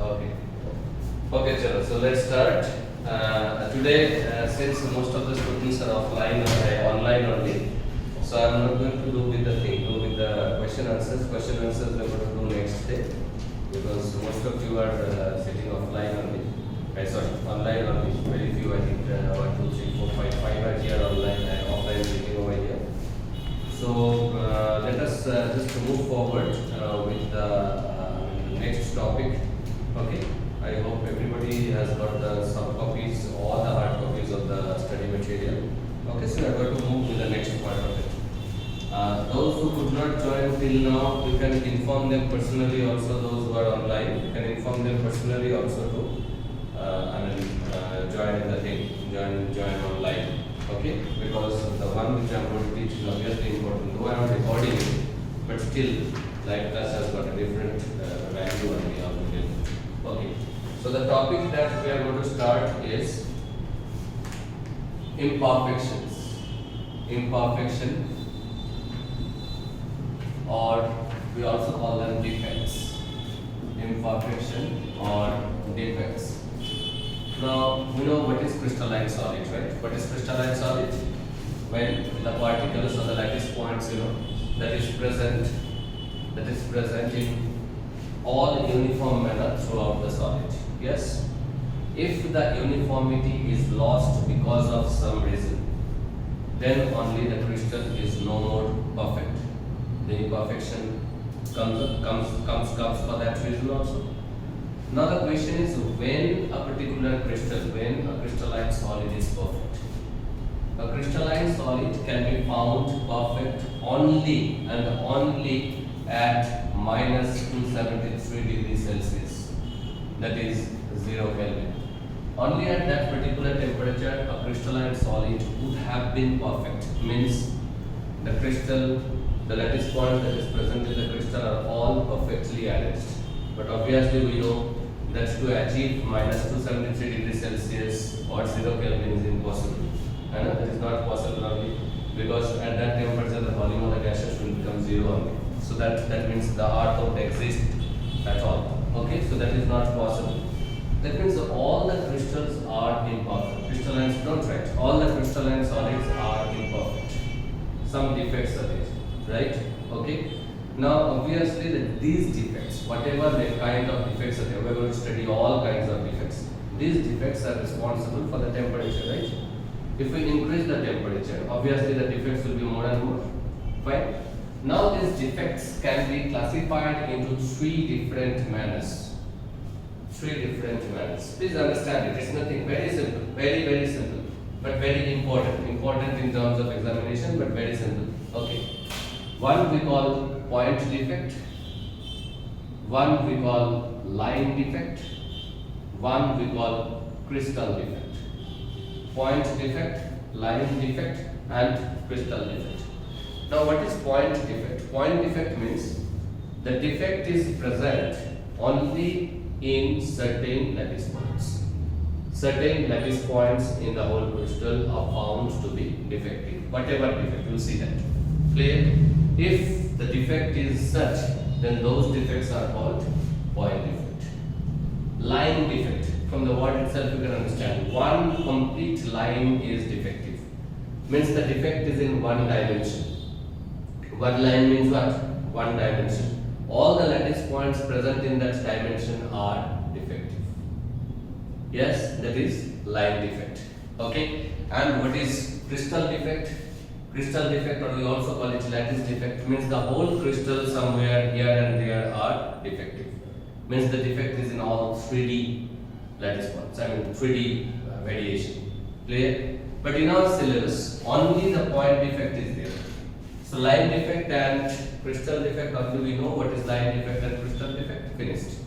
Okay. Okay, chalo. So let's start. Today, since most of the students are offline or online only, so I'm not going to do with the question answers. Question answers we're going to do next day because most of you are sitting offline only. Sorry, online only. Very few, I think, 1, 2, 3, 4, 5, 5 are here online and offline sitting over here. So let us just move forward with the next topic. Okay. I hope everybody has got the soft copies or the hard copies of the study material. Okay, so we are going to move to the next part of it. Those who could not join till now, you can inform them personally also. Those who are online, you can inform them personally also to join the thing, join online. Okay, because the one which I am going to teach is obviously important. Though I am recording it, but still, live class has got a different value on the audio. Okay. So the topic that we are going to start is imperfections. Imperfection, or we also call them defects. Imperfection or defects. Now we know what is crystalline solid, right? What is crystalline solid? When the particles or the lattice points, that is present in all uniform manner throughout the solid. Yes, if the uniformity is lost because of some reason, then only the crystal is no more perfect. The imperfection comes for that reason also. Now the question is, when a particular crystal, when a crystalline solid is perfect. A crystalline solid can be found perfect only and only at minus 273 degrees Celsius. That is 0 Kelvin. Only at that particular temperature a crystalline solid would have been perfect. Means the crystal, the lattice points that is present in the crystal are all perfectly arranged. But obviously we know that to achieve minus 273 degrees Celsius or 0 Kelvin is impossible. And that is not possible only because at that temperature the volume of the gases will become 0 only. So that means the earth won't exist at all. Okay, so that is not possible. That means all the crystals are imperfect. Crystallines don't write. All the crystalline solids are imperfect. Some defects are there, right? Okay. Now obviously these defects, whatever the kind of defects are there, we are going to study all kinds of defects. These defects are responsible for the temperature, right? If we increase the temperature, obviously the defects will be more and more. Fine. Now these defects can be classified into 3 different manners. 3 different manners. Please understand it. It's nothing, very simple, very simple, but very important. Important in terms of examination, but very simple. Okay. One we call point defect. One we call line defect. One we call crystal defect. Point defect, line defect, and crystal defect. Now what is point defect? Point defect means the defect is present only in certain lattice points. Certain lattice points in the whole crystal are found to be defective. Whatever defect, you will see that. Clear? If the defect is such, then those defects are called point defect. Line defect, from the word itself you can understand. One complete line is defective. Means the defect is in one dimension. One line means what? One dimension. All the lattice points present in that dimension are defective. Yes, that is line defect. Okay. And what is crystal defect? Crystal defect, or we also call it lattice defect, means the whole crystal somewhere here and there are defective. Means the defect is in all 3D lattice points. 3D variation. Clear? But in our syllabus, only the point defect is there. So line defect and crystal defect, only we know what is line defect and crystal defect, finished.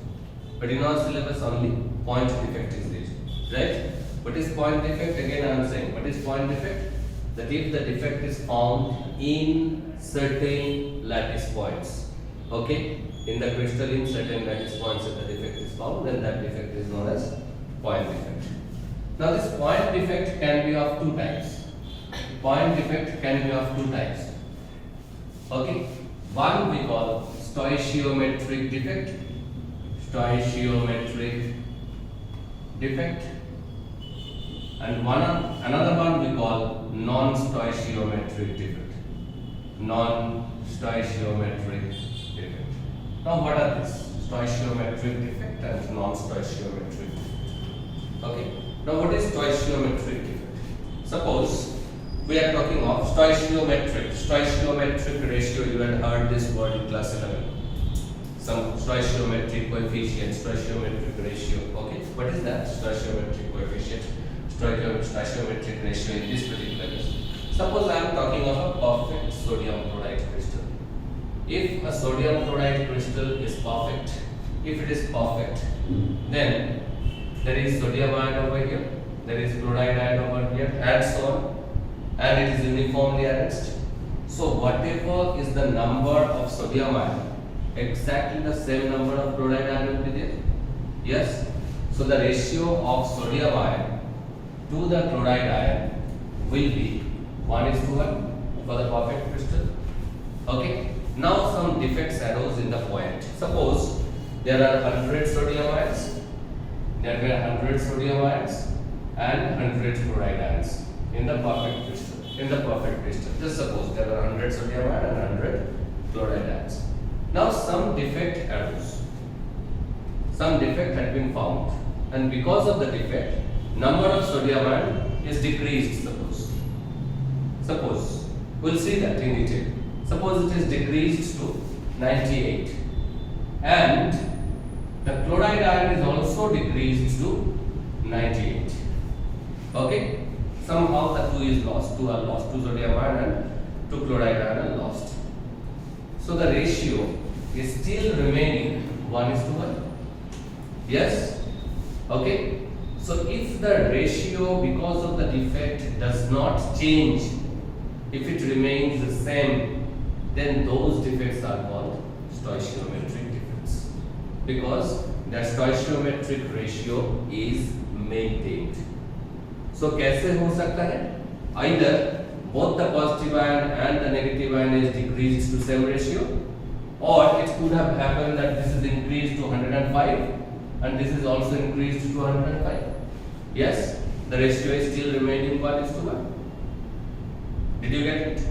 But in our syllabus only point defect is there, right? What is point defect? Again I am saying, what is point defect? That if the defect is found in certain lattice points, okay, in the crystal in certain lattice points if the defect is found, then that defect is known as point defect. Now this point defect can be of 2 types. Point defect can be of 2 types. Okay, one we call stoichiometric defect. stoichiometric defect, and another one we call non-stoichiometric defect. Non-stoichiometric defect. Now what are these? Stoichiometric defect and non-stoichiometric defect. Okay. Now what is stoichiometric defect? Suppose we are talking of stoichiometric ratio. You had heard this word in class 11. Some stoichiometric coefficient, stoichiometric ratio. Okay, what is that? Stoichiometric coefficient, stoichiometric ratio in this particular case. Suppose I am talking of a perfect sodium chloride crystal. If a sodium chloride crystal is perfect, if it is perfect, then there is sodium ion over here, there is chloride ion over here, and so on, and it is uniformly arranged. So whatever is the number of sodium ion, exactly the same number of chloride ion will be there. Yes. So the ratio of sodium ion to the chloride ion will be 1:1 for the perfect crystal. Okay. Now some defects arose in the point. Suppose there are 100 sodium ions. There were 100 sodium ions and 100 chloride ions in the perfect crystal. Just suppose there are 100 sodium ions and 100 chloride ions. Now some defect arose. Some defect had been found, and because of the defect, number of sodium ion is decreased. Suppose we'll see that in detail. Suppose it is decreased to 98, and the chloride ion is also decreased to 98. Okay? Somehow the two are lost. 2 sodium ion and 2 chloride ion are lost. So the ratio is still remaining 1:1. Yes? Okay? So if the ratio because of the defect does not change, if it remains the same, then those defects are called stoichiometric defects, because the stoichiometric ratio is maintained. So कैसे हो सकता है? Either both the positive ion and the negative ion is decreased to same ratio, or it could have happened that this is increased to 105 and this is also increased to 105. Yes, the ratio is still remaining 1:1. Did you get it?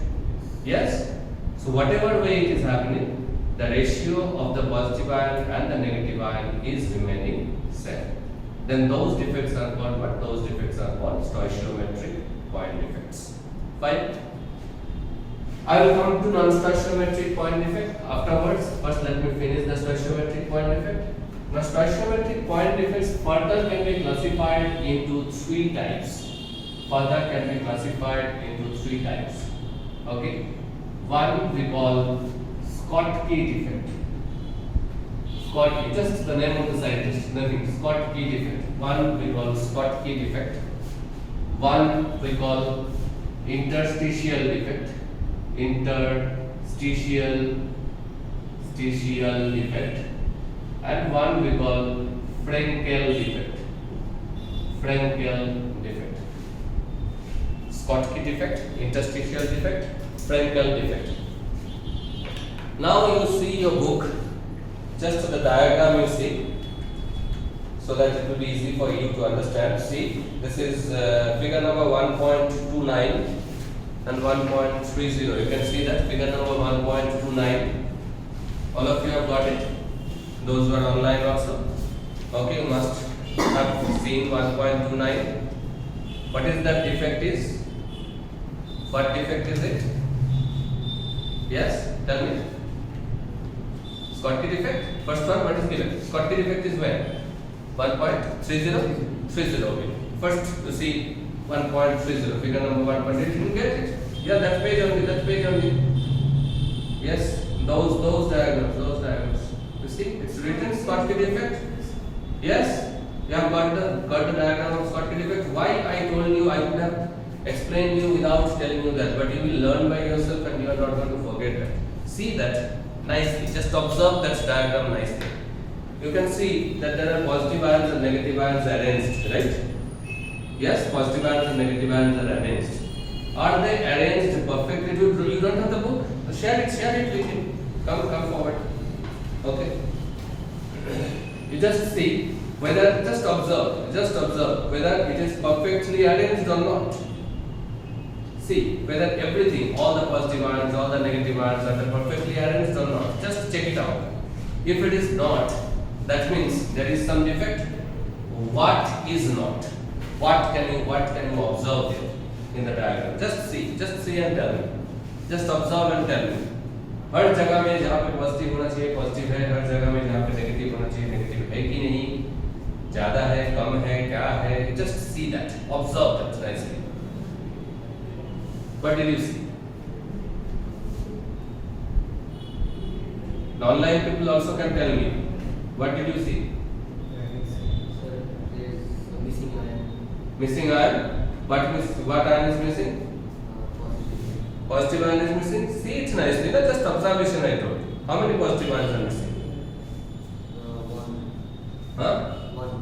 Yes. So whatever way it is happening, the ratio of the positive ion and the negative ion is remaining same. Then those defects are called what? Those defects are called stoichiometric point defects. Fine. I will come to non-stoichiometric point defect afterwards. First, let me finish the stoichiometric point defect. Now, stoichiometric point defects further can be classified into 3 types. Okay. One we call Schottky defect. Schottky, just the name of the scientist, nothing. Schottky defect. One we call Schottky defect. One we call interstitial defect. Interstitial defect. And one we call Frenkel defect. Frenkel defect. Schottky defect, interstitial defect, Frenkel defect. Now you see your book, just the diagram you see, so that it will be easy for you to understand. See, this is figure number 1.29 and 1.30. You can see that figure number 1.29. All of you have got it. Those who are online also. Okay, you must have seen 1.29. What is that defect is? What defect is it? Yes, tell me. Schottky defect. First one, what is given? Schottky defect is where? 1.30. 30. First, you see 1.30. Figure number 1.30. Did you get it? Yeah, that page only. Yes, those diagrams. You see, it's written Schottky defect. Yes, you have got the diagram of Schottky defect. Why I told you, I could have explained you without telling you that, but you will learn by yourself and you are not going to forget that. See that nicely. Just observe that diagram nicely. You can see that there are positive ions and negative ions arranged, right? Yes, positive ions and negative ions are arranged. Are they arranged perfectly? You don't have the book? Share it with him. Come forward. Okay. You just see whether, just observe whether it is perfectly arranged or not. See whether everything, all the positive ions, all the negative ions are perfectly arranged or not. Just check it out. If it is not, that means there is some defect. What is not? What can you observe there in the diagram? Just see and tell me. Just observe and tell me. हर जगह में जहाँ पे positive होना चाहिए positive है, हर जगह में जहाँ पे नेगेटिव होना चाहिए नेगेटिव है कि नहीं, ज़्यादा है, कम है, क्या है? Just see that, observe that nicely. What did you see? The online people also can tell me. What did you see? Sir, there is a missing iron. Missing iron. What iron is missing? Positive ion is missing. See it nicely. Not just observation I told you. How many positive ions are missing? One. Huh? One.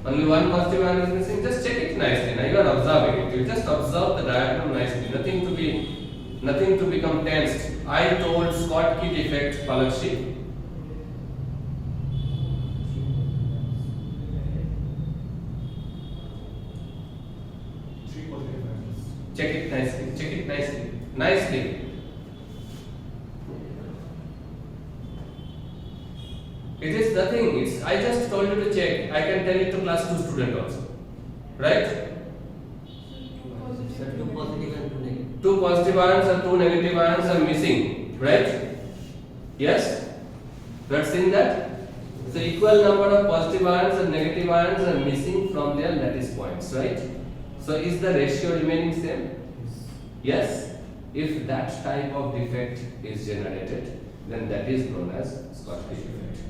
Only one positive ion is missing. Just check it nicely. Now you are observing it. You just observe the diagram nicely. Nothing to become tensed. I told Schottky defect, Palakshi. Check it nicely. Nicely. It is nothing. I just told you to check. I can tell it to class 2 student also. Right? Sir, two positive and two negative. Two positive ions and two negative ions are missing. Right? Yes? You have seen that? So equal number of positive ions and negative ions are missing from their lattice points. Right? So is the ratio remaining same? Yes. If that type of defect is generated, then that is known as Schottky defect.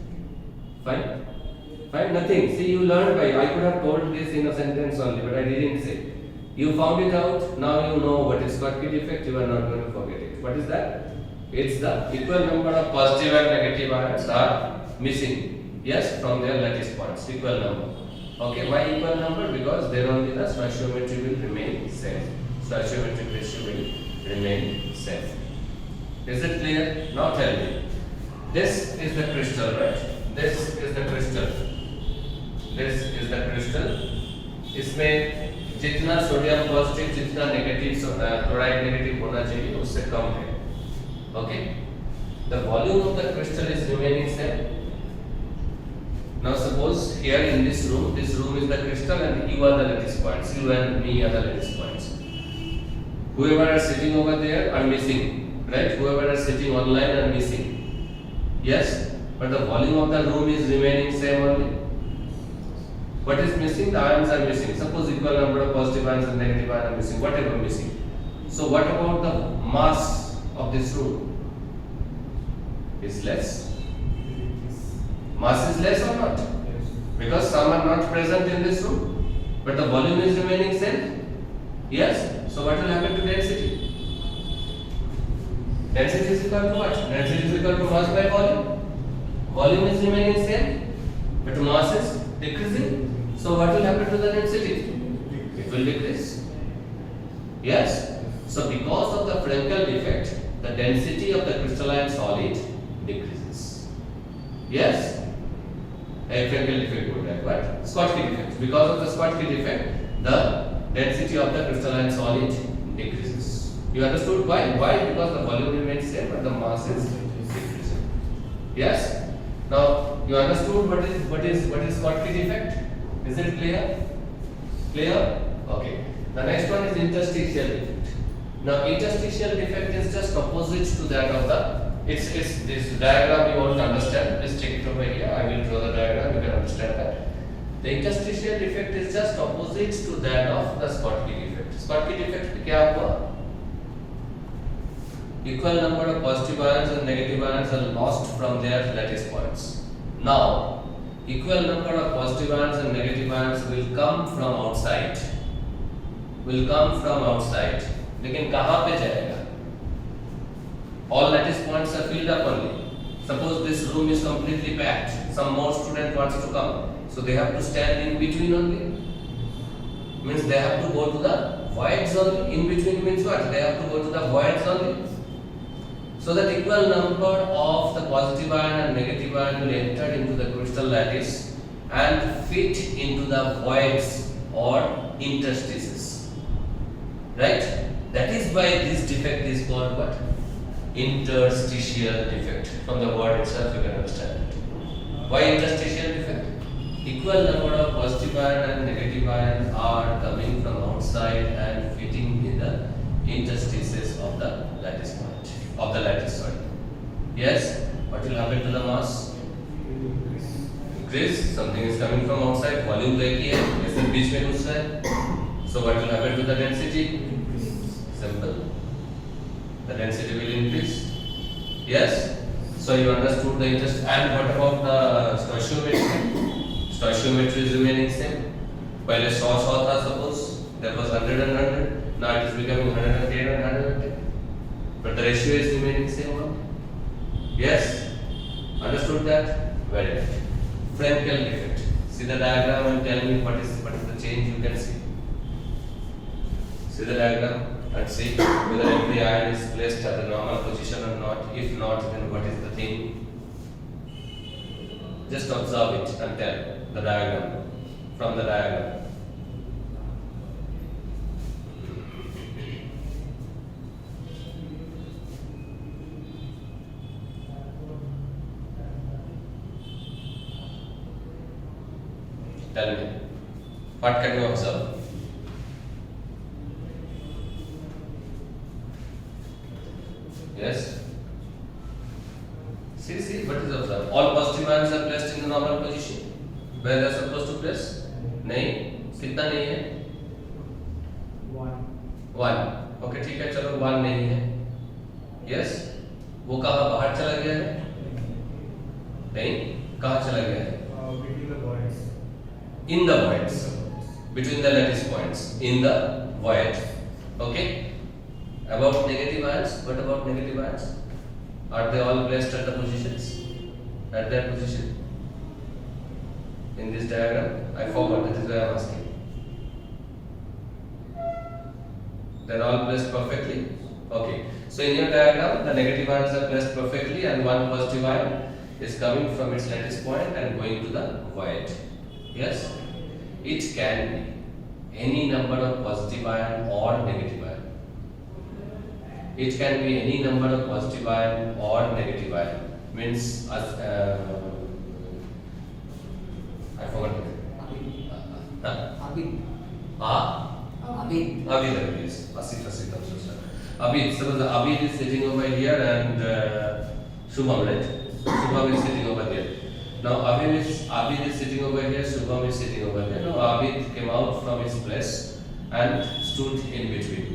Fine? Nothing. See, you learned by, I could have told this in a sentence only, but I didn't say. You found it out, now you know what is Schottky defect, you are not going to forget it. What is that? It's the equal number of positive and negative ions are missing. Yes, from their lattice points, equal number. Okay, why equal number? Because then only the stoichiometry will remain same. Stoichiometric ratio will remain same. Is it clear? Now tell me. This is the crystal, right? This is the crystal. This is the crystal. इसमें जितना sodium positive जितना negative chloride negative होना चाहिए उससे कम है. Okay? The volume of the crystal is remaining same. Now suppose here in this room is the crystal and you are the lattice points. You and me are the lattice points. Whoever are sitting over there are missing, right? Whoever are sitting online are missing. Yes, but the volume of the room is remaining same only. What is missing? The ions are missing. Suppose equal number of positive ions and negative ions are missing. Whatever missing. So what about the mass of this room? Is less. Mass is less or not? Because some are not present in this room, but the volume is remaining same. Yes. So what will happen to density? Density is equal to what? Density is equal to mass by volume. Volume is remaining same, but mass is decreasing. So what will happen to the density? It will decrease. Yes. So because of the Frenkel defect, the density of the crystalline solid decreases. Yes. A Frenkel defect would have what? Schottky defect. Because of the Schottky defect, the density of the crystalline solid decreases. You understood why? Why? Because the volume remains same but the mass is decreasing. Yes? Now you understood what is Schottky defect? Is it clear? Clear? Okay. The next one is interstitial defect. Now interstitial defect is just opposite to that of the it's this diagram you won't understand. Please check it over here. I will draw the diagram, you can understand that. The interstitial defect is just opposite to that of the Schottky defect. Schottky defect क्या हुआ? Equal number of positive ions and negative ions are lost from their lattice points. Now, equal number of positive ions and negative ions will come from outside. लेकिन कहाँ पे जाएगा? All lattice points are filled up only. Suppose this room is completely packed. Some more student wants to come. So they have to stand in between only. Means they have to go to the voids only. In between means what? They have to go to the voids only. So that equal number of the positive ion and negative ion will enter into the crystal lattice and fit into the voids or interstices. Right? That is why this defect is called what? Interstitial defect. From the word itself you can understand it. Why interstitial defect? Equal number of positive ion and negative ion are coming from outside and fitting in the interstices of the lattice point. Of the lattice, sorry. Yes? What will happen to the mass? Increase. Something is coming from outside. Volume तो एक ही है. ऐसे बीच में घुस रहा है. So what will happen to the density? Simple. The density will increase. Yes? So you understood the interest. And what about the stoichiometry? Stoichiometry is remaining same. पहले 100 था suppose. That was 100 and 100. Now it is becoming 110 and 110. But the ratio is remaining same one. Yes? Understood that? Very good. Frenkel defect. See the diagram and tell me what is the change you can see. See the diagram and see whether every ion is placed at the normal position or not. If not, then what is the thing? Just observe it and tell the diagram from the diagram. Tell me, what can you observe? Yes? See, what is observed? All positive ions are placed in the normal position where they are supposed to place? नहीं, कितना नहीं है? 1. Okay, ठीक है, चलो 1 नहीं है. Yes? वो कहाँ बाहर चला गया है? नहीं, कहाँ चला गया है? In the voids, between the lattice points, in the void. Okay? About negative ions, what about negative ions? Are they all placed at the positions? At their position? In this diagram? I forgot, that is why I am asking. They are all placed perfectly? Okay. So in your diagram, the negative ions are placed perfectly and one positive ion is coming from its lattice point and going to the void. Yes? It can be any number of positive ion or negative ion. It can be any number of positive ion or negative ion. Means, I forgot it. Abid. Abid, yes. Asif, I'm so sorry. Abid, suppose the Abid is sitting over here and Shubham, right? Shubham is sitting over there. Now Abid is sitting over here, Shubham is sitting over there. Now Abid came out from his place and stood in between.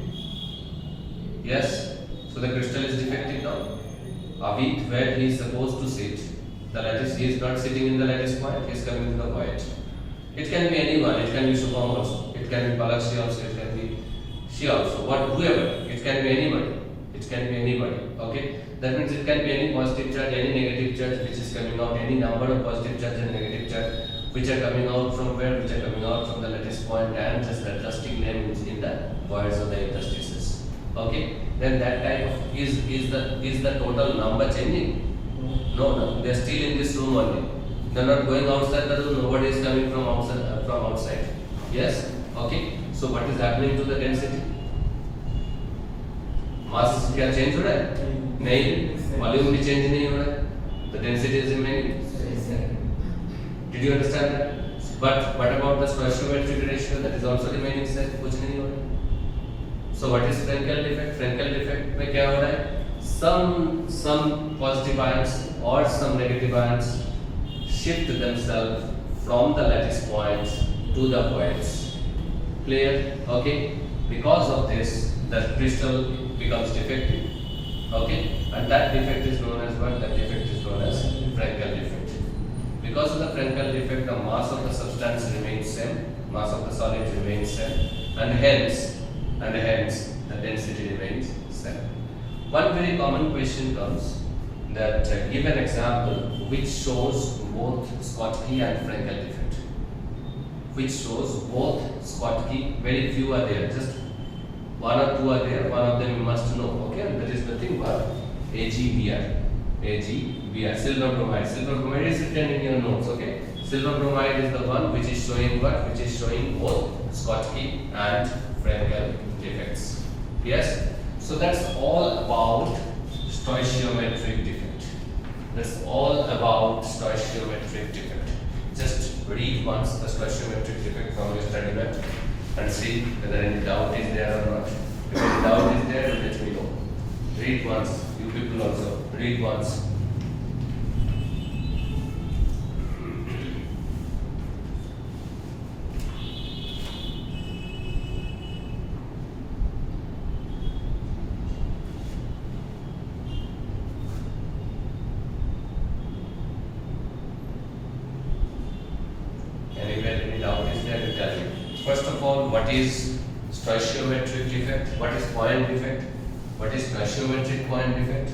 Yes? So the crystal is defective now. Abid, where he is supposed to sit, the lattice, he is not sitting in the lattice point, he is coming to the void. It can be anyone, it can be Shubham also, it can be Palakshi also, it can be she also, whoever, it can be anybody. It can be anybody, okay? That means it can be any positive charge, any negative charge which is coming out, any number of positive charge and negative charge which are coming out from where, which are coming out from the lattice point and just adjusting them in the voids of the interstices. Okay? Then that type of is the total number changing? No, they are still in this room only. They are not going outside the room, nobody is coming from outside. Yes? Okay? So what is happening to the density? Mass क्या change हो रहा है? नहीं, volume भी change नहीं हो रहा है. The density is remaining. Did you understand that? But what about the stoichiometric ratio? That is also remaining same. कुछ नहीं हो रहा है. So what is Frenkel defect? Frenkel defect में क्या हो रहा है? Some positive ions or some negative ions shift themselves from the lattice points to the voids. Clear? Okay. Because of this, the crystal becomes defective. Okay, and that defect is known as what? That defect is known as Frenkel defect. Because of the Frenkel defect, the mass of the substance remains same, mass of the solid remains same, and hence the density remains same. One very common question comes that give an example which shows both Schottky and Frenkel defect. Which shows both Schottky, very few are there, just one or two are there, one of them you must know, okay? And that is nothing but AgBr, silver bromide. Silver bromide is written in your notes, okay? Silver bromide is the one which is showing what? Which is showing both Schottky and Frenkel defects. Yes? So that's all about stoichiometric defect. That's all about stoichiometric defect. Just read once the stoichiometric defect from your study map and see whether any doubt is there or not. If any doubt is there, let me know. Read once. You people also read once. Anywhere any doubt is there, you tell me. First of all, what is stoichiometric defect? What is point defect? What is stoichiometric point defect?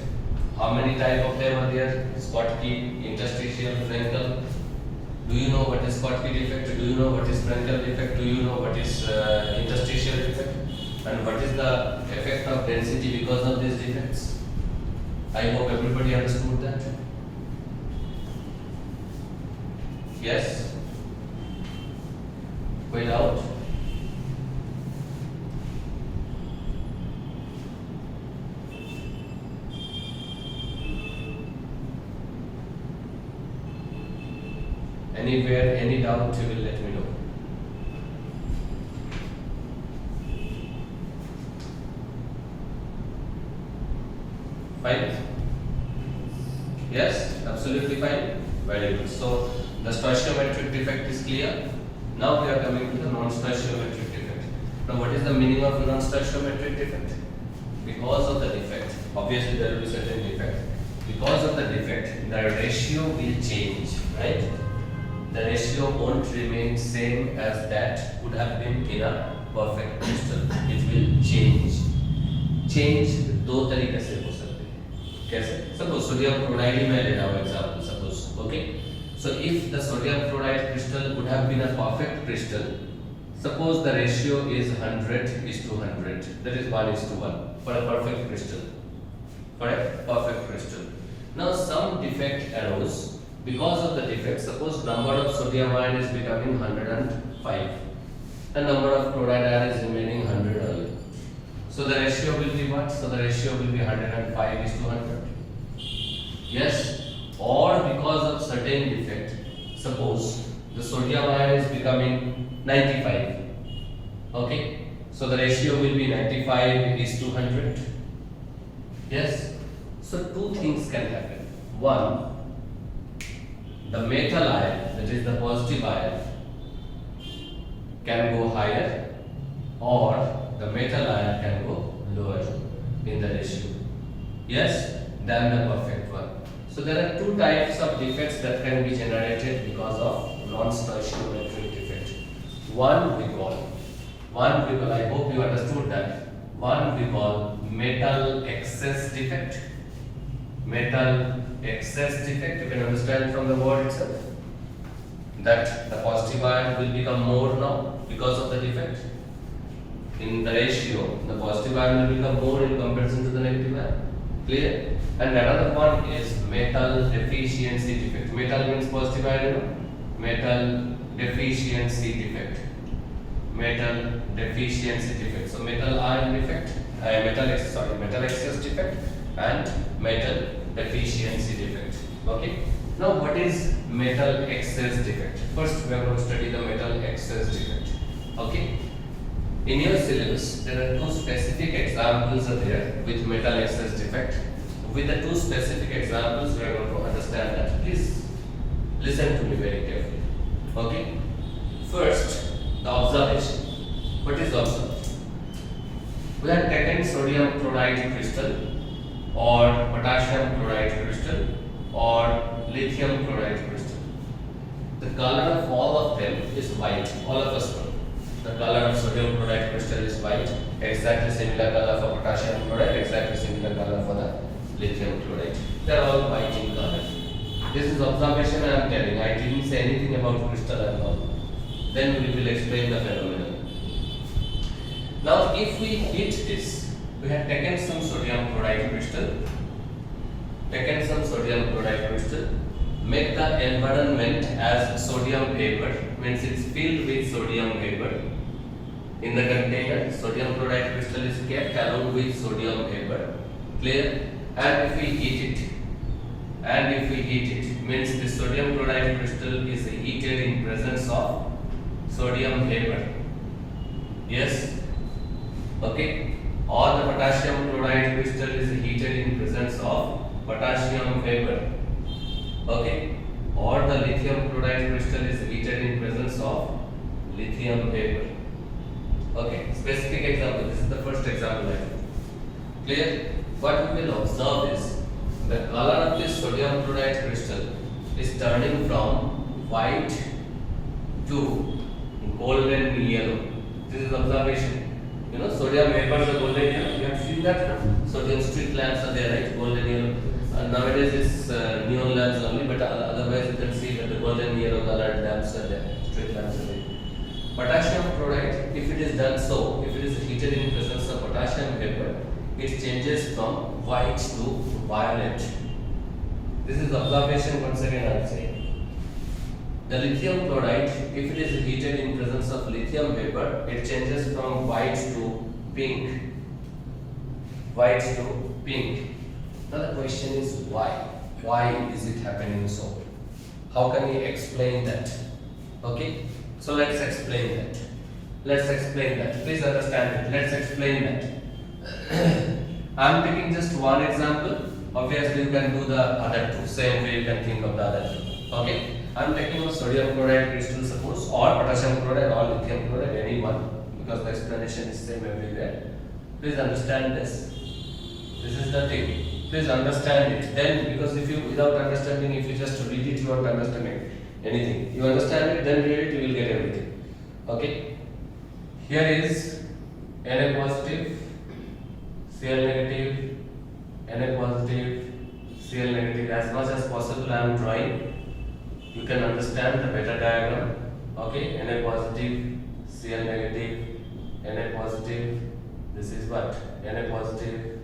How many type of them are there? Schottky, interstitial, Frenkel. Do you know what is Schottky defect? Do you know what is Frenkel defect? Do you know what is interstitial defect? And what is the effect of density because of these defects? I hope everybody understood that. Yes? Way out. Anywhere, any doubt, you will let me know. Fine? Yes, absolutely fine. Very good. So the stoichiometric defect is clear. Now we are coming to the non-stoichiometric defect. Now what is the meaning of non-stoichiometric defect? Because of the defect, obviously there will be certain defect. Because of the defect, the ratio will change, right? The ratio won't remain same as that would have been in a perfect crystal. It will change. Change दो तरीके से हो सकते हैं. कैसे? Suppose sodium chloride ही मैं ले रहा हूँ example. Suppose, okay? So if the sodium chloride crystal would have been a perfect crystal, suppose the ratio is 100:100. That is 1:1 for a perfect crystal. For a perfect crystal. Now some defect arose. Because of the defect, suppose number of sodium ion is becoming 105. The number of chloride ion is remaining 100 only. So the ratio will be what? So the ratio will be 105:100. Yes? Or because of certain defect, suppose the sodium ion is becoming 95. Okay? So the ratio will be 95:100. Yes? So two things can happen. One, the metal ion, that is the positive ion, can go higher, or the metal ion can go lower in the ratio. Yes, than the perfect one. So there are two types of defects that can be generated because of non-stoichiometric defect. One we call, I hope you understood that. One we call metal excess defect. Metal excess defect, you can understand from the word itself that the positive ion will become more now because of the defect. In the ratio, the positive ion will become more in comparison to the negative ion. Clear? And another one is metal deficiency defect. Metal means positive ion, you know? Metal deficiency defect. Metal deficiency defect. So metal ion defect, metal excess defect and metal deficiency defect. Okay? Now what is metal excess defect? First we are going to study the metal excess defect. Okay? In your syllabus, there are two specific examples are there with metal excess defect. With the two specific examples, we are going to understand that. Please listen to me very carefully. Okay? First, the observation. What is observation? We have taken sodium chloride crystal, or potassium chloride crystal, or lithium chloride crystal. The color of all of them is white. All of us know. The color of sodium chloride crystal is white. Exactly similar color for potassium chloride. Exactly similar color for the lithium chloride. They are all white in color. This is observation I am telling. I didn't say anything about crystal at all. Then we will explain the phenomenon. Now, if we heat this, we have taken some sodium chloride crystal taken some sodium chloride crystal, make the environment as sodium vapor, means it's filled with sodium vapor. In the container, sodium chloride crystal is kept along with sodium vapor. Clear? And if we heat it, means the sodium chloride crystal is heated in presence of sodium vapor. Yes? Okay? Or the potassium chloride crystal is heated in presence of potassium vapor. Okay? Or the lithium chloride crystal is heated in presence of lithium vapor. Okay? Specific example. This is the first example I took. Clear? What we will observe is the color of this sodium chloride crystal is turning from white to golden yellow. This is observation. You know, sodium vapors are golden yellow. You have seen that, no? Sodium street lamps are there, right? Golden yellow. Nowadays it's neon lamps only, but otherwise you can see that the golden yellow colored lamps are there. Street lamps are there. Potassium chloride, if it is done so, if it is heated in presence of potassium vapor, it changes from white to violet. This is observation once again I will say. The lithium chloride, if it is heated in presence of lithium vapor, it changes from white to pink. White to pink. Now the question is why? Why is it happening so? How can we explain that? Okay? So let's explain that. Let's explain that. Please understand it. Let's explain that. I am taking just one example. Obviously you can do the other two. Same way you can think of the other two. Okay? I am taking a sodium chloride crystal suppose, or potassium chloride or lithium chloride, any one, because the explanation is same everywhere. Please understand this. This is the thing. Please understand it. Then, because if you, without understanding, if you just read it, you won't understand anything. You understand it, then read it, you will get everything. Okay? Here is Na positive, Cl negative, Na positive, Cl negative. As much as possible, I am drawing. You can understand the better diagram. Okay, Na positive, Cl negative, Na positive. This is what? Na positive,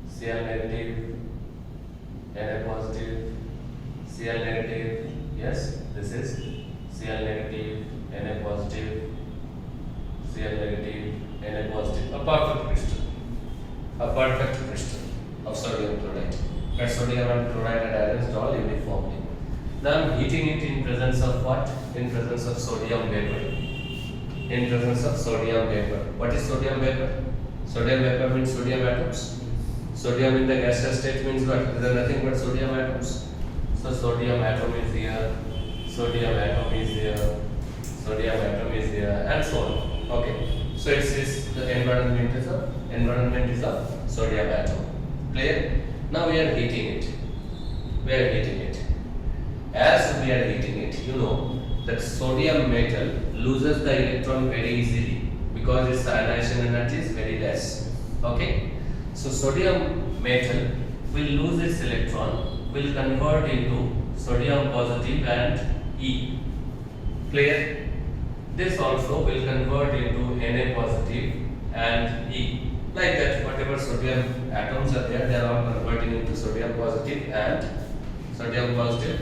Cl negative, Na positive, Cl negative. Yes, this is Cl negative, Na positive, Cl negative, Na positive. A perfect crystal. A perfect crystal of sodium chloride. But sodium and chloride are arranged all uniformly. Now I am heating it in presence of what? In presence of sodium vapor. In presence of sodium vapor. What is sodium vapor? Sodium vapor means sodium atoms. Sodium in the gaseous state means what? There are nothing but sodium atoms. So sodium atom is here, sodium atom is here, sodium atom is here, and so on. Okay. So it is the environment is of sodium atom. Clear? Now we are heating it. We are heating it. As we are heating it, you know that sodium metal loses the electron very easily because its ionization energy is very less. Okay? So sodium metal will lose its electron, will convert into sodium positive and E. Clear? This also will convert into Na positive and E. Like that, whatever sodium atoms are there, they are all converting into sodium positive and sodium positive.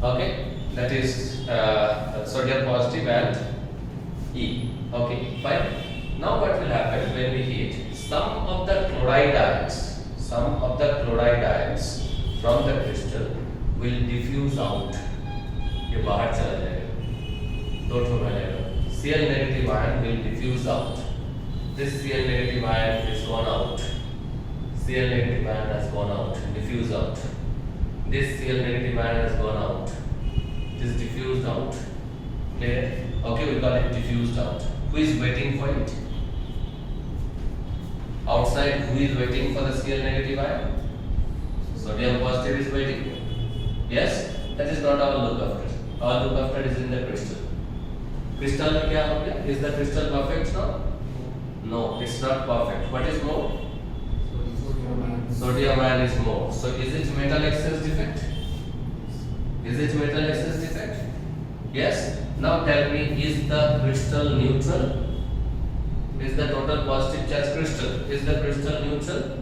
Okay, that is sodium positive and E. Okay, fine. Now what will happen when we heat? Some of the chloride ions from the crystal will diffuse out. ये बाहर चला जाएगा, दो ठो बनेगा. Cl negative ion will diffuse out. This Cl negative ion is gone out. Cl negative ion has gone out, diffuse out. This Cl negative ion has gone out. It is diffused out. Clear? Okay, we call it diffused out. Who is waiting for it? Outside, who is waiting for the Cl negative ion? Sodium positive is waiting. Yes? That is not our look after. Our look after is in the crystal. Crystal में क्या हो गया? Is the crystal perfect now? No, it's not perfect. What is more? Sodium ion is more. So is it metal excess defect? Is it metal excess defect? Yes. Now tell me, is the crystal neutral? Is the total positive charge crystal? Is the crystal neutral?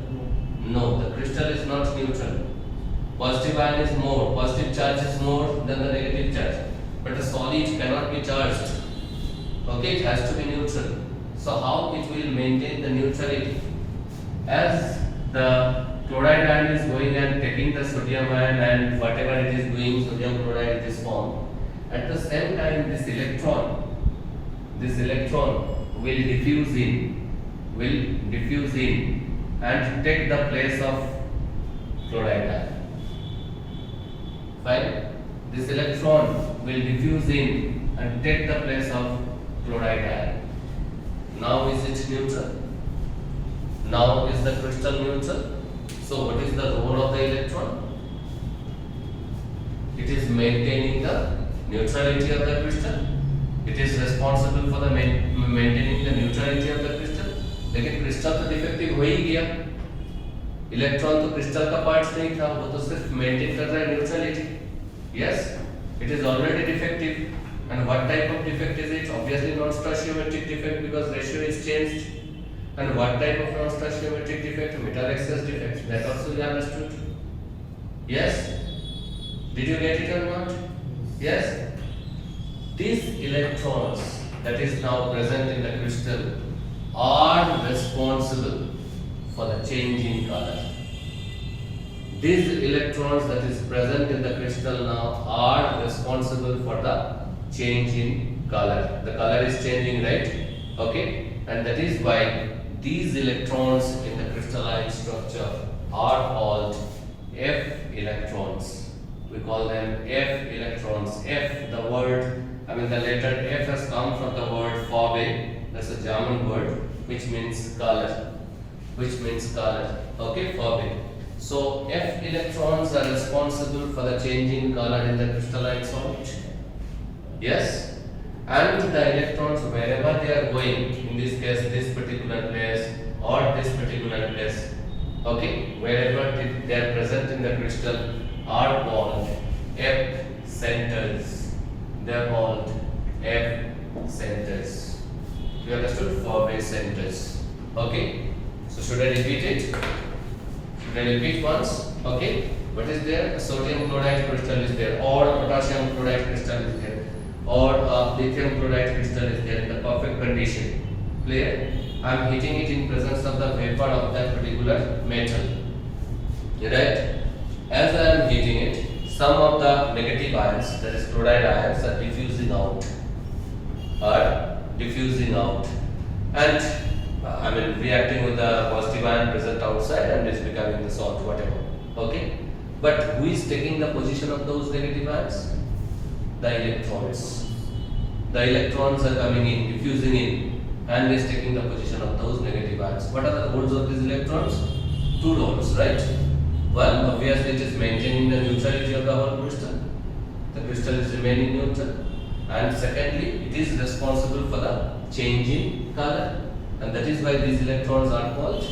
No, the crystal is not neutral. Positive ion is more, positive charge is more than the negative charge. But the solid cannot be charged. Okay, it has to be neutral. So how it will maintain the neutrality? As the chloride ion is going and taking the sodium ion and whatever it is doing, sodium chloride it is formed. At the same time, this electron will diffuse in and take the place of chloride ion. Fine. This electron will diffuse in and take the place of chloride ion. Now is it neutral? Now is the crystal neutral? So what is the role of the electron? It is maintaining the neutrality of the crystal. It is responsible for the maintaining the neutrality of the crystal. लेकिन crystal तो defective हो ही गया, electron तो crystal का part नहीं था, वो तो सिर्फ मेंटेन कर रहा है neutrality. Yes, it is already defective. And what type of defect is it? Obviously non-stoichiometric defect because ratio is changed. And what type of non-stoichiometric defect? Metal excess defect. That also you understood. Yes? Did you get it or not? Yes? These electrons that is now present in the crystal are responsible for the change in color. These electrons that is present in the crystal now are responsible for the change in color. The color is changing, right? Okay? And that is why these electrons in the crystalline structure are called F electrons. We call them F electrons. F, the word, the letter F has come from the word Farbe. That's a German word which means color. Okay, Farbe. So F electrons are responsible for the change in color in the crystalline solid. Yes? And the electrons, wherever they are going, in this case this particular place or this particular place, okay, wherever they are present in the crystal are called F centers. They are called F centers. You understood? Farbe centers. Okay? So should I repeat it? Should I repeat once? Okay? What is there? A sodium chloride crystal is there, or a potassium chloride crystal is there, or a lithium chloride crystal is there in the perfect condition. Clear? I am heating it in presence of the vapor of that particular metal. Right? As I am heating it, some of the negative ions, that is chloride ions, are diffusing out. And reacting with the positive ion present outside and is becoming the salt, whatever. Okay? But who is taking the position of those negative ions? The electrons. The electrons are coming in, diffusing in, and is taking the position of those negative ions. What are the roles of these electrons? Two roles, right? One, obviously it is maintaining the neutrality of the whole crystal. The crystal is remaining neutral. And secondly, it is responsible for the change in color. And that is why these electrons are called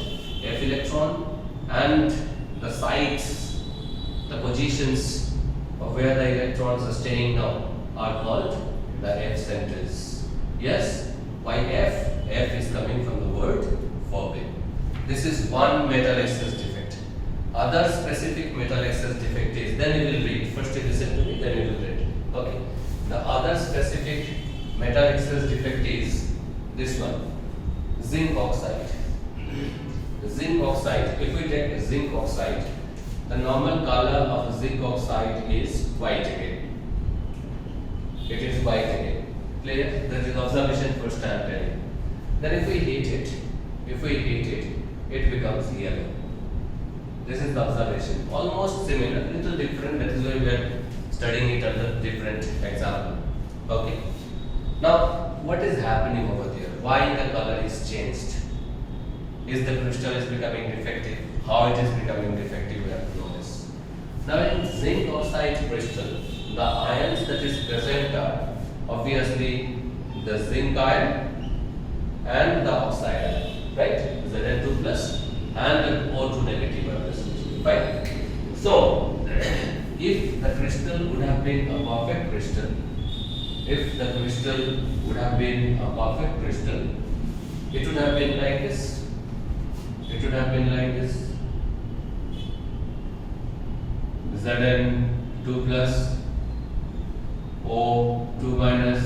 F electron, and the sites, the positions of where the electrons are staying now are called the F centers. Yes? Why F? F is coming from the word Farbe. This is one metal excess defect. Other specific metal excess defect is, then you will read. First you listen to me, then you will read. Okay. The other specific metal excess defect is this one. Zinc oxide. Zinc oxide, if we take zinc oxide, the normal color of zinc oxide is white again. It is white again. Clear? That is observation first I am telling. Then if we heat it, it becomes yellow. This is the observation. Almost similar, little different. That is why we are studying it under different example. Okay. Now, what is happening over there? Why the color is changed? Is the crystal is becoming defective? How it is becoming defective? We have to know this. Now, in zinc oxide crystal, the ions that is present are obviously the zinc ion and the oxide ion, right? Zn2 plus and O2 negative are present. Right? So, if the crystal would have been a perfect crystal, it would have been like this. It would have been like this. Zn2 plus O2 minus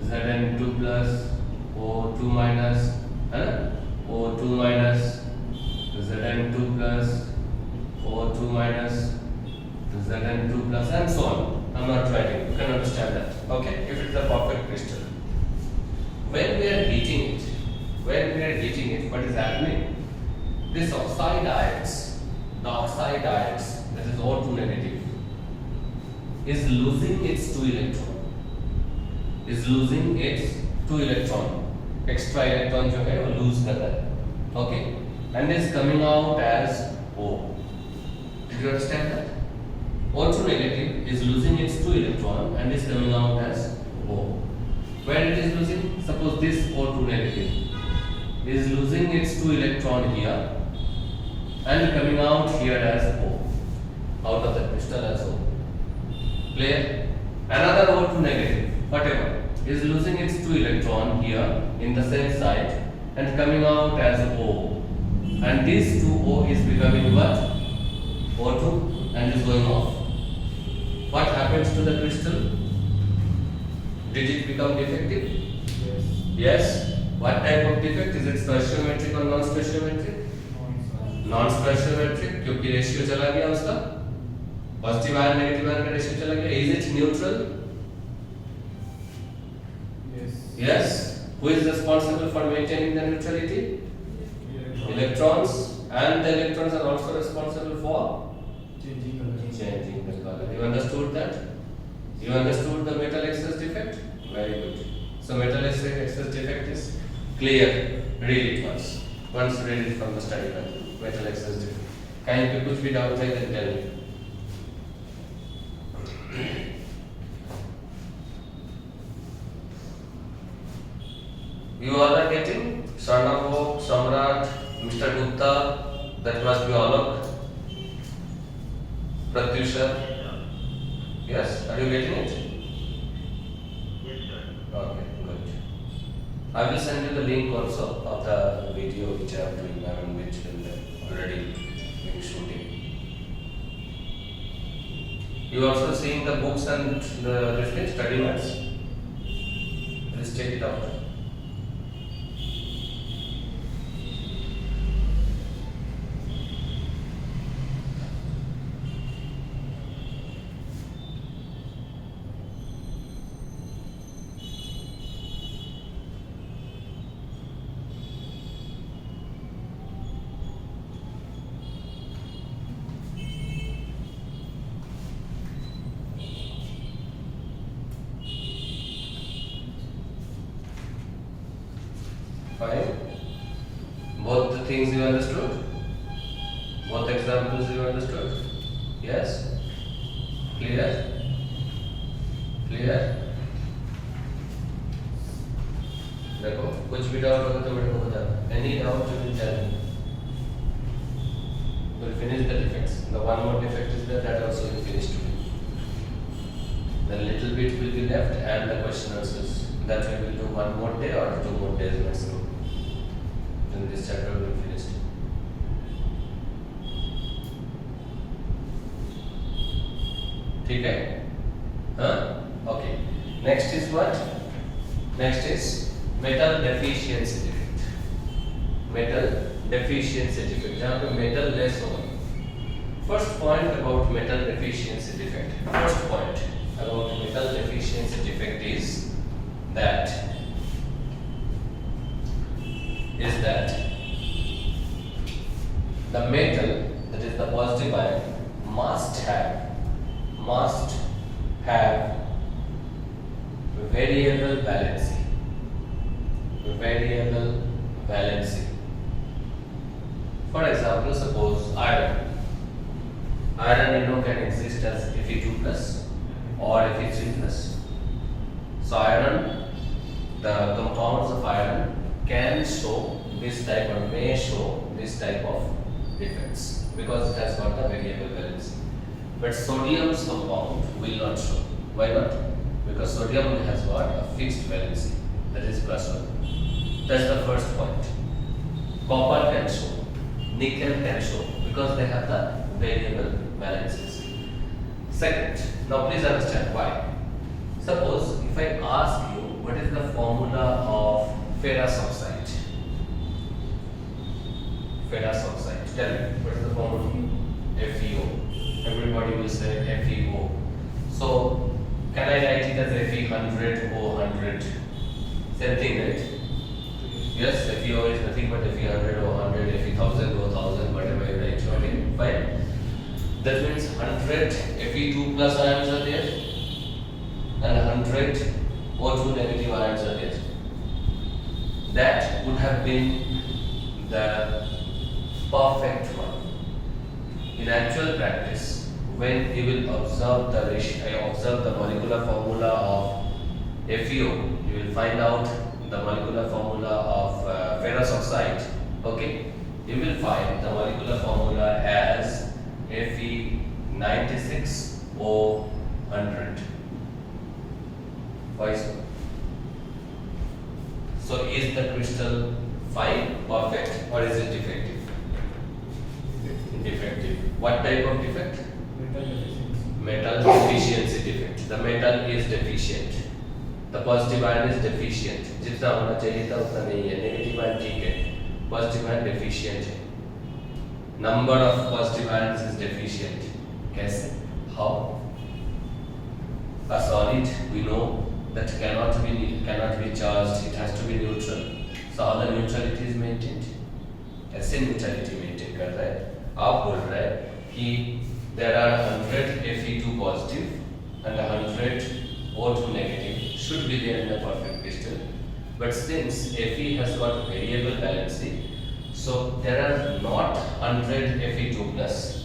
Zn2 plus O2 minus, है ना? O2 minus Zn2 plus O2 minus Zn2 plus and so on. I'm not writing. You can understand that. Okay? If it is a perfect crystal. When we are heating it, what is happening? This oxide ions, the oxide ions, that is O2 negative, is losing its 2 electron. Is losing its 2 electron. Extra electron जो है वो lose कर रहा है. Okay? And is coming out as O. Did you understand that? O2 negative is losing its 2 electron and is coming out as O. Where it is losing? Suppose this O2 negative is losing its 2 electron here and coming out here as O. Out of the crystal as O. Clear? Another O2 negative, whatever, is losing its 2 electron here in the same site and coming out as O. And this 2O is becoming what? O2 and is going off. What happens to the crystal? Did it become defective? Yes. Yes. What type of defect? Is it stoichiometric or non-stoichiometric? Non-stoichiometric क्योंकि ratio चला गया उसका, positive ion negative ion का ratio चला गया. Is it neutral? Yes. Yes. Who is responsible for maintaining the neutrality? Electrons. And the electrons are also responsible for Changing color. changing the color. You understood that? You understood the metal excess defect? Very good. So metal excess defect is clear. Read it once read it from the study manual. Metal excess defect. कहीं पे कुछ भी doubt है then tell me. You all are getting? Sarnavok, Samrat, Mr. Gupta, that must be Alok, Pratyusha. Yes, are you getting it? Okay, good. I will send you the link also of the video which I am doing, which will already been shooting. You also seeing the books and the study mats? Please check it out. Fine. Both the things you understood? Both examples you understood? Yes? Clear? Clear? देखो कुछ भी doubt होगा तो मेरे को बता. Any doubt you will tell me. We'll finish the defects. The one more defect is there, that also will finish today. The little bit will be left and the question answers. That we will do one more day or 2 more days maximum. Then this chapter will be finished. ठीक है? हाँ? Okay. Next is what? Next is metal deficiency defect. Metal deficiency defect. जहाँ पे metal less होगा. First point about metal deficiency defect. First point about metal deficiency defect is that the metal, that is the positive ion, must have variable valency. Variable valency. For example, suppose iron. Iron can exist as Fe2 plus or Fe3 plus. So iron, the compounds of iron can show this type or may show this type of defects because it has got the variable valency. But sodium's compound will not show. Why not? Because sodium has got a fixed valency, that is +1. That's the first point. Copper can show, nickel can show because they have the variable balances. Second, now please understand why. Suppose if I ask you what is the formula of ferrous oxide? Ferrous oxide. Tell me, what is the formula? FeO. Everybody will say FeO. So can I write it as Fe100 O100? Same thing, right? Yes, FeO is nothing but Fe100 O100, Fe1000 O1000, whatever you write. Okay, fine. That means 100 Fe2 plus ions are there and 100 O2 negative ions are there. That would have been the perfect one. In actual practice, when you will observe the ratio, observe the molecular formula of FeO, you will find out the molecular formula of ferrous oxide. Okay, you will find the molecular formula as Fe96O100. Why so? So is the crystal fine, perfect, or is it defective? Defective. What type of defect? Metal deficiency defect. The metal is deficient. The positive ion is deficient. जितना होना चाहिए था उतना नहीं है. Negative ion ठीक है. Positive ion deficient है. Number of positive ions is deficient. कैसे? How? A solid we know that cannot be charged. It has to be neutral. So how the neutrality is maintained? ऐसे neutrality maintain कर रहा है. आप बोल रहे हैं कि there are 100 Fe2 positive and 100 O2 negative should be there in the perfect crystal. But since Fe has got variable balancing, so there are not 100 Fe2 plus.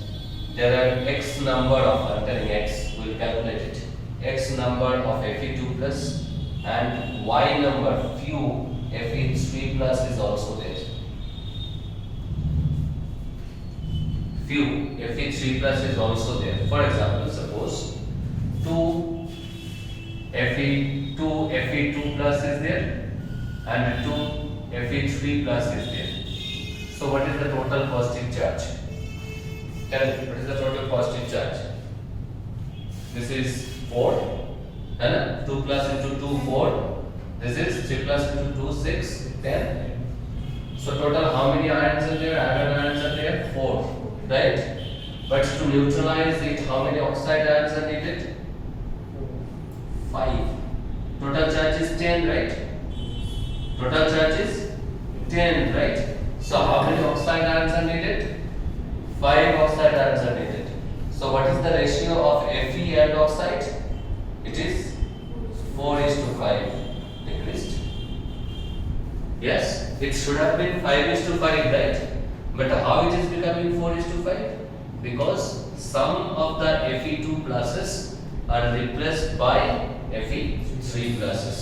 There are X number of, I'm telling X, we'll calculate it. X number of Fe2 plus and Y number few Fe3 plus is also there. Few Fe3 plus is also there. For example, suppose 2 Fe2 plus is there and 2 Fe3 plus is there. So what is the total positive charge? Tell me, what is the total positive charge? This is 4 and 2 plus into 2 4. This is 3 plus into 2 6 10. So total how many ions are there? Added ions are there? 4. Right? But to neutralize it, how many oxide ions are needed? 5. Total charge is 10, right? Total charge is 10, right? So how many oxide ions are needed? 5 oxide ions are needed. So what is the ratio of Fe and oxide? It is 4:5 decreased. Yes, it should have been 5:5, right? But how it is becoming 4:5? Because some of the Fe2 pluses are replaced by Fe3 pluses.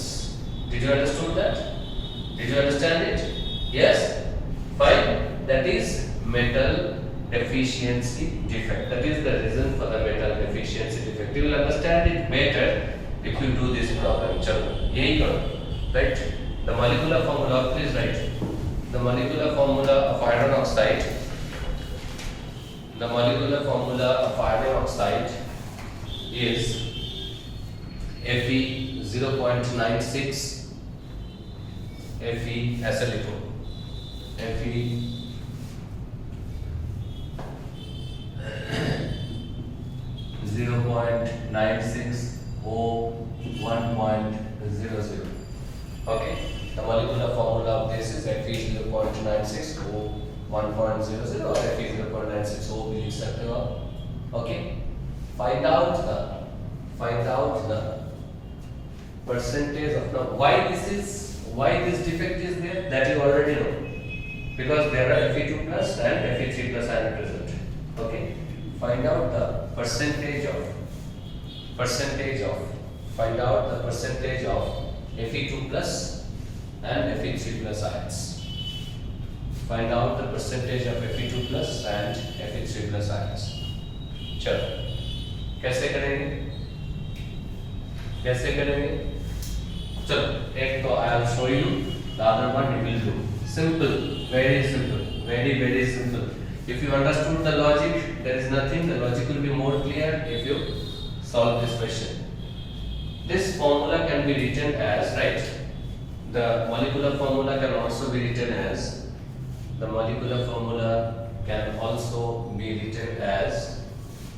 Did you understand that? Did you understand it? Yes? Fine. That is metal deficiency defect. That is the reason for the metal deficiency defect. You will understand it better if you do this problem. Chalo, yahi karo. Right? The molecular formula, please write. The molecular formula of iron oxide. The molecular formula of iron oxide is Fe 0.96 Fe acetone. Fe 0.96 O 1.00. Okay, the molecular formula of this is Fe 0.96 O 1.00 or Fe 0.96 O भी लिख सकते हो आप. Okay, find out the percentage of now why this defect is there, that you already know, because there are Fe2 plus and Fe3 plus ion present. Okay, find out the percentage of find out the percentage of Fe2 plus and Fe3 plus ions. Find out the percentage of Fe2 plus and Fe3 plus ions. चलो कैसे करेंगे? चलो एक तो I will show you the other one it will do. Simple, very simple, very simple. If you understood the logic, there is nothing. The logic will be more clear if you solve this question. This formula can be written as, right? The molecular formula can also be written as,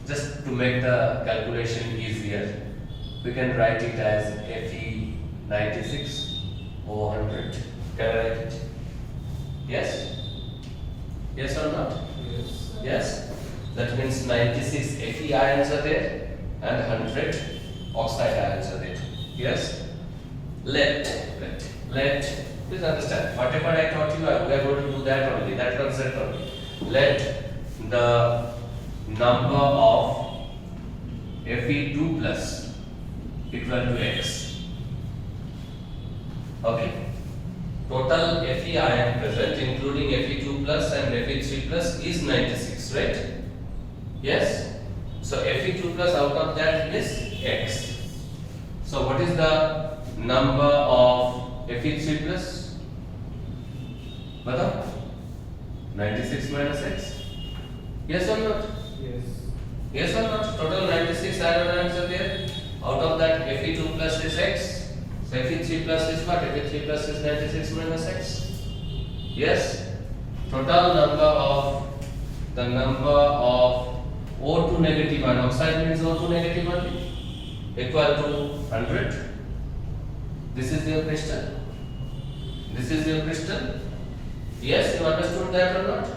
just to make the calculation easier, we can write it as Fe96O100. Can I write it? Yes? Yes or not? Yes. Yes? That means 96 Fe ions are there and 100 oxide ions are there. Yes? Let, please understand, whatever I taught you, we are going to do that only, that concept only. Let the number of Fe2 plus equal to X. Okay? Total Fe ion present including Fe2 plus and Fe3 plus is 96, right? Yes? So Fe2 plus out of that is X. So what is the number of Fe3 plus? Batao? 96 minus X? Yes or not? Yes. Yes or not? Total 96 iron ions are there. Out of that Fe2 plus is X. So Fe3 plus is what? Fe3 plus is 96 minus X. Yes? Total number of O2 negative ion, oxide means O2 negative ion, equal to 100. This is your crystal. This is your crystal. Yes, you understood that or not?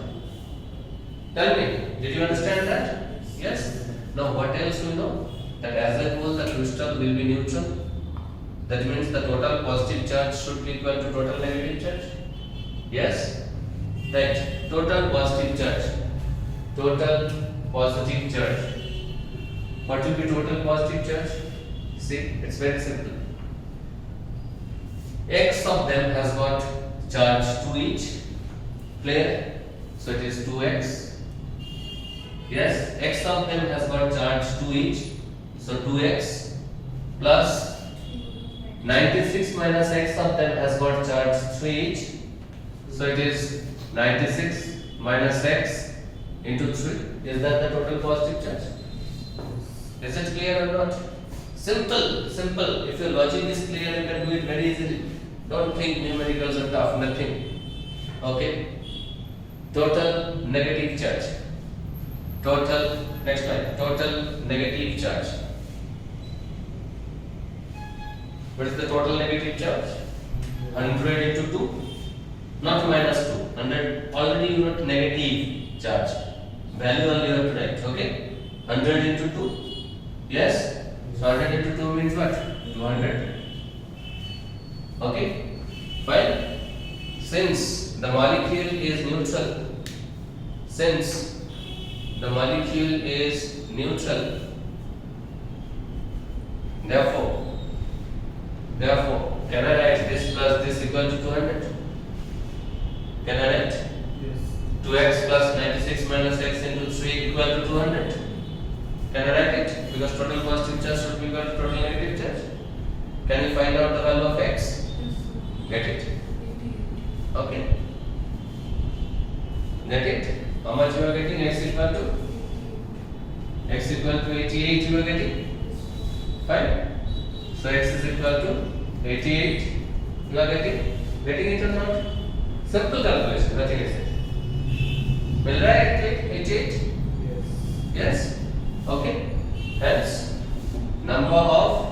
Tell me, did you understand that? Yes? Now what else we know? That as a whole the crystal will be neutral. That means the total positive charge should be equal to total negative charge. Yes? Right. Total positive charge. Total positive charge. What will be total positive charge? See, it's very simple. X of them has got charge 2 each. Clear? So it is 2x. Yes, x of them has got charge 2 each. So 2x plus 96 minus x of them has got charge 3 each. So it is 96 minus x into 3. Is that the total positive charge? Is it clear or not? Simple. If your logic is clear, you can do it very easily. Don't think numericals are tough, nothing. Okay? Total negative charge. Next line. Total negative charge. What is the total negative charge? 100 into 2. Not minus 2. 100. Already you wrote negative charge. Value only you have to write. Okay? 100 into 2. Yes? So 100 into 2 means what? 200. Okay? Fine? Since the molecule is neutral, therefore, can I write this plus this equal to 200? Can I write? Yes. 2x plus 96 minus x into 3 equal to 200? Can I write it? Because total positive charge should be equal to total negative charge. Can you find out the value of x? Get it? Okay. Get it? How much you are getting? X equal to 88 you are getting? Fine. So x is equal to 88 you are getting? Getting it or not? Simple calculation, nothing is it. Will I write 88? Yes. Yes? Okay. Hence, number of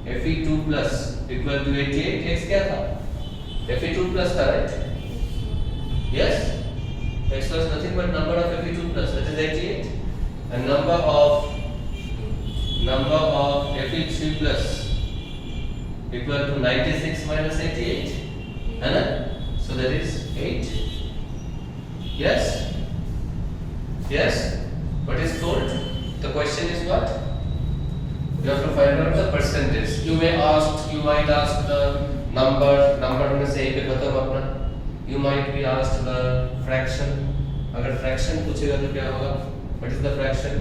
Fe2 plus equal to 88. X क्या था? Fe2 plus था, right? Yes? X was nothing but number of Fe2 plus, that is 88. And number of Fe3 plus equal to 96 minus 88. So that is 8. Yes? Yes? What is told? The question is what? You have to find out the percentage. You might ask the number में से एक खत्म अपना. You might be asked the fraction. अगर fraction पूछेगा तो क्या होगा? What is the fraction?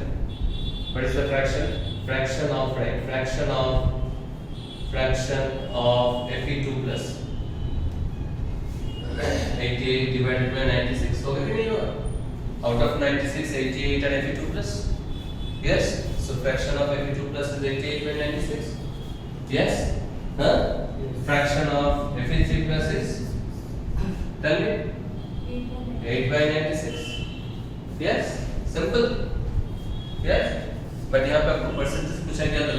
Fraction of fraction of Fe2 plus 88 divided by 96 होगा कि नहीं होगा? Out of 96, 88 and Fe2 plus. Yes. So fraction of Fe2 plus is 88 by 96. Yes. Huh? Yes. Fraction of Fe3 plus is, tell me, 8 by 96. Yes. Simple. Yes. But यहाँ पे आपको percentage पूछा गया था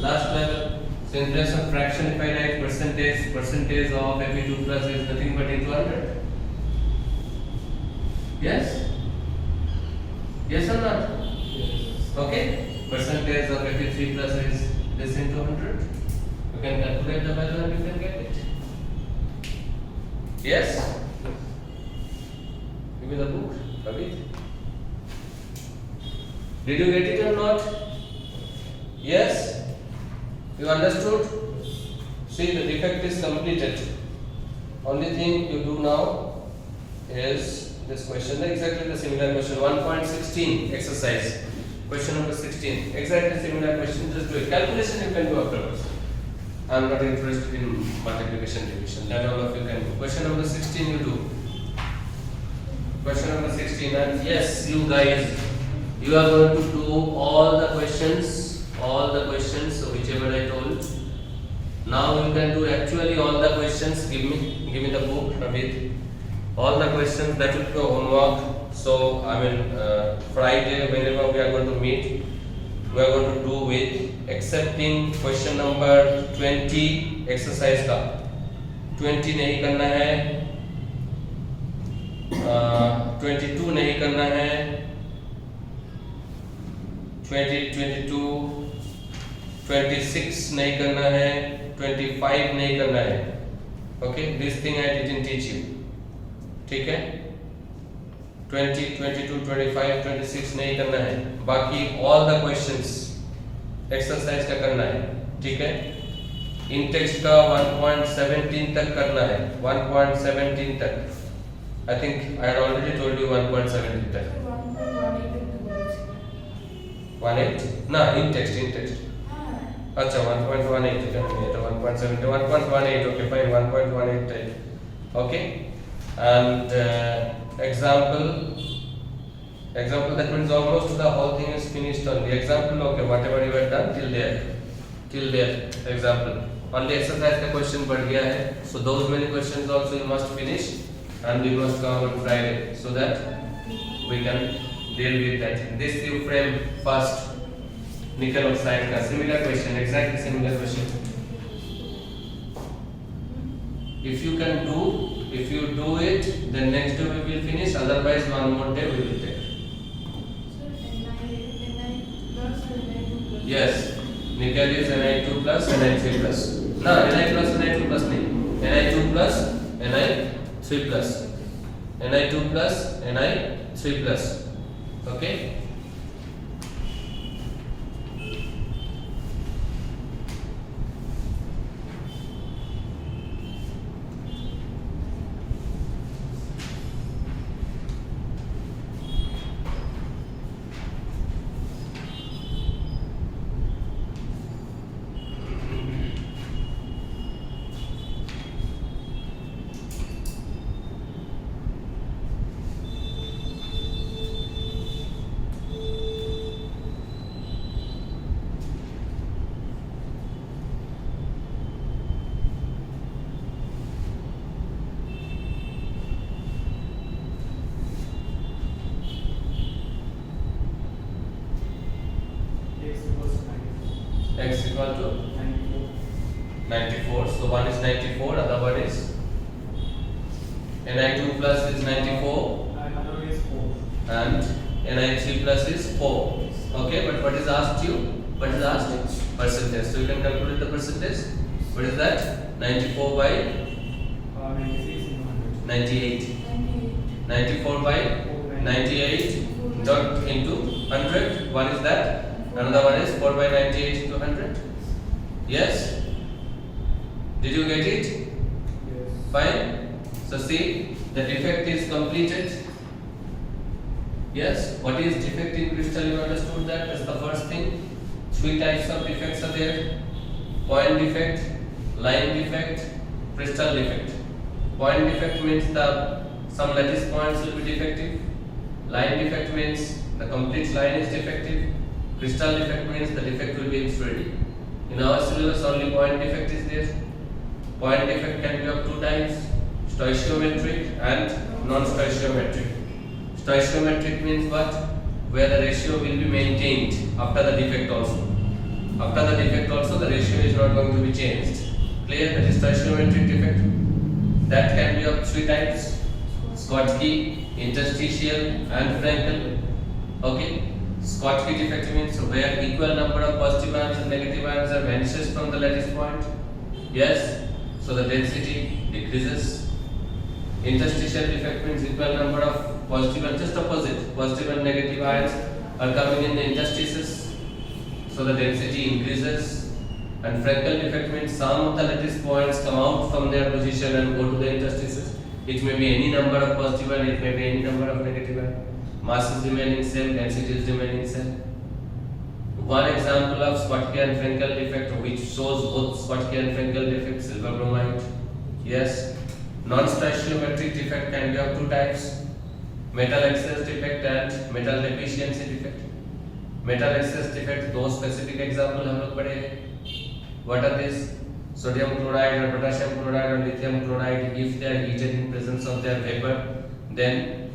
last level. So in place of fraction, if I write percentage of Fe2 plus is nothing but into 100. Yes. Yes or not? Yes. Okay. Percentage of Fe3 plus is this into 100. You can calculate the value and you can get it. Yes. Give me the book, Abid. Did you get it or not? Yes. You understood? See, the defect is completed. Only thing you do now is this question, exactly the similar question, 1.16 exercise. Question number 16, exactly similar question, just do it. Calculation you can do afterwards. I am not interested in multiplication division, that all of you can do. Question number 16 you do. Question number 16, and yes, you guys, you are going to do all the questions, so whichever I told. Now you can do actually all the questions. Give me the book, Navid. All the questions, that will be your homework. So Friday, whenever we are going to meet, we are going to do with accepting question number 20 exercise का 20 नहीं करना है, 22 नहीं करना है, 22 26 नहीं करना है, 25 नहीं करना है. Okay, this thing I didn't teach you. ठीक है? 20, 22, 25, 26 नहीं करना है. बाकी all the questions exercise का करना है. ठीक है? In text का 1.17 तक करना है. 1.17 तक. I think I had already told you 1.17 तक. 1.8? ना, in text. अच्छा 1.18 क्या नहीं है तो 1.7 1.18 okay fine 1.18 type okay and example that means almost the whole thing is finished on the example okay whatever you have done till there example only exercise का question बढ़ गया है so those many questions also you must finish and we must come on Friday so that we can deal with that this you frame first nickel oxide का similar question exactly similar question if you do it then next day we will finish otherwise one more day we will take yes nickel is Ni2 plus Ni3 plus no Ni plus Ni2 plus नहीं Ni2 plus Ni3 plus Ni2 plus Ni3 plus okay x equal to 94 so one is 94 other one is Ni2 plus is 94 Another is 4. and Ni3 plus is 4 okay but what is asked percentage so you can calculate the percentage what is that 94 by 96 into 100. 98 94 by 98 dot into 100 one is that another one is 4 by 98 into 100 yes did you get it Yes. fine so see the defect is completed yes what is defect in crystal you understood that is the first thing three types of defects are there point defect, line defect, crystal defect. Point defect means some lattice points will be defective. Line defect means the complete line is defective. Crystal defect means the defect will be in 3D. In our syllabus only point defect is there. Point defect can be of two types, stoichiometric and non-stoichiometric. Stoichiometric means what? Where the ratio will be maintained after the defect also. After the defect also the ratio is not going to be changed. Clear? That is stoichiometric defect. That can be of three types, Schottky, interstitial and Frankel. Okay? Schottky defect means where equal number of positive ions and negative ions are vanishes from the lattice point. Yes? So the density decreases. Interstitial defect means equal number of positive and just opposite, positive and negative ions are coming in the interstices. So the density increases. And Frankel defect means some of the lattice points come out from their position and go to the interstices. It may be any number of positive and it may be any number of negative ions. Mass is remaining same, density is remaining same. One example of Schottky and Frankel defect which shows both Schottky and Frankel defect, silver bromide. Yes. Non-stoichiometric defect can be of two types, metal excess defect and metal deficiency defect. Metal excess defect, दो specific example हम लोग पढ़े हैं. What are these? Sodium chloride or potassium chloride or lithium chloride, if they are heated in presence of their vapor, then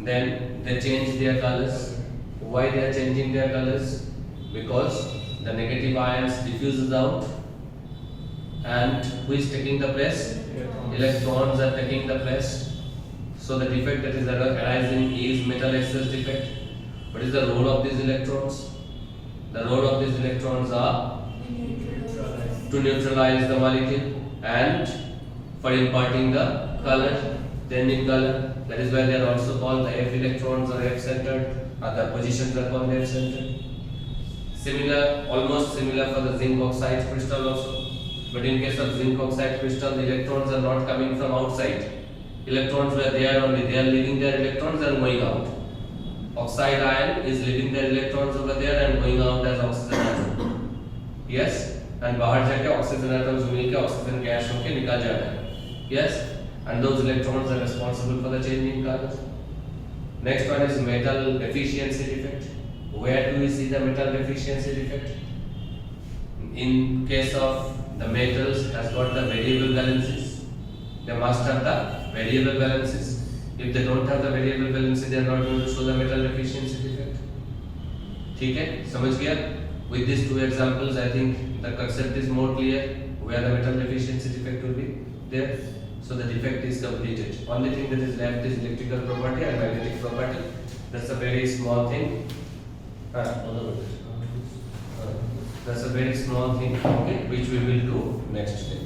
they change their colors. Why they are changing their colors? Because the negative ions diffuses out, and who is taking the place? Electrons are taking the place. So the defect that is arising is metal excess defect. What is the role of these electrons? The role of these electrons are to neutralize the molecule and for imparting the color, changing color. That is why they are also called the F electrons or F centered. Other positions are called F centered. Similar, almost similar for the zinc oxide crystal also. But in case of zinc oxide crystal, the electrons are not coming from outside. Electrons were there only, they are leaving their electrons and going out. Oxide ion is leaving their electrons over there and going out as oxygen atom. Yes? And बाहर जाके oxygen atoms मिलके oxygen gas होके निकल जाता है. Yes? And those electrons are responsible for the changing colors. Next one is metal deficiency defect. Where do we see the metal deficiency defect? In case of the metals has got the variable valences, they must have the variable valences. If they don't have the variable valency, they are not going to show the metal deficiency defect. ठीक है, समझ गया? With these two examples, I think the concept is more clear where the metal deficiency defect will be there. So the defect is completed. Only thing that is left is electrical property and magnetic property. That's a very small thing. That's a very small thing, okay, which we will do next day.